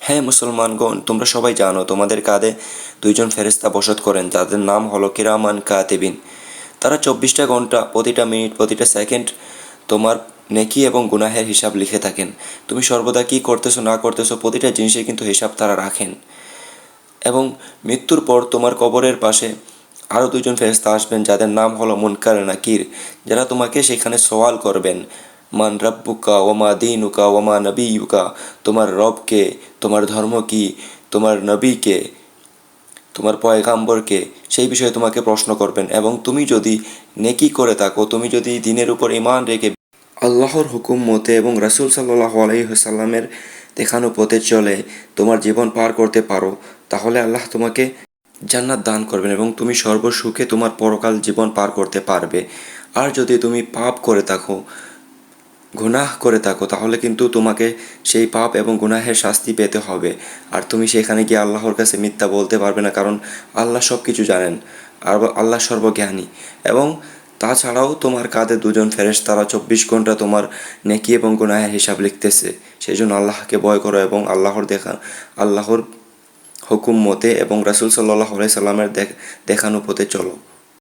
হ্যাঁ মুসলমানগণ, তোমরা সবাই জানো তোমাদের কাঁধে দুইজন ফেরেশতা বসত করেন, যাদের নাম হলো কিরামান কাতিবিন। তারা 24টা ঘন্টা, প্রতিটা মিনিট, প্রতিটা সেকেন্ড তোমার নেকি এবং গুনাহের হিসাব লিখে থাকেন। তুমি সর্বদা কী করতেছো না করতেছো প্রতিটা জিনিসের কিন্তু হিসাব তারা রাখেন। এবং মৃত্যুর পর তোমার কবরের পাশে আরও দুইজন ফেরেশতা আসবেন, যাদের নাম হলো মুনকার নাকির, যারা তোমাকে সেখানে সওয়াল করবেন, মান রাব্বুকা ওমা দিনুকা ওমা নবিয়ুকা, তোমার রবকে, তোমার ধর্ম কি, তোমার নবীকে, তোমার পয়গাম্বরকে, সেই বিষয়ে তোমাকে প্রশ্ন করবেন। এবং তুমি যদি নেকি করে থাকো, তুমি যদি দিনের উপর ঈমান রেখে আল্লাহর হুকুম মতে এবং রাসূল সাল্লাল্লাহু আলাইহি ওয়াসাল্লামের দেখানো পথে চলে তোমার জীবন পার করতে পারো, তাহলে আল্লাহ তোমাকে জান্নাত দান করবেন এবং তুমি সর্বসুখে তোমার পরকাল জীবন পার করতে পারবে। আর যদি তুমি পাপ করে থাকো, গুনাহ করে থাকো, তাহলে কিন্তু তোমাকে সেই পাপ এবং গুনাহের শাস্তি পেতে হবে। আর তুমি সেখানে গিয়ে আল্লাহর কাছে মিথ্যা বলতে পারবে না, কারণ আল্লাহ সব কিছু জানেন, আর আল্লাহ সর্বজ্ঞানী। এবং তাছাড়াও তোমার কাঁধে দুজন ফেরেশতারা 24 ঘন্টা তোমার নেকি এবং গুনাহের হিসাব লিখতেছে। সেই জন্য আল্লাহকে ভয় করো এবং আল্লাহর হুকুম মতে এবং রাসূল সাল্লাল্লাহু আলাইহি সাল্লামের দেখানো পথে চলো।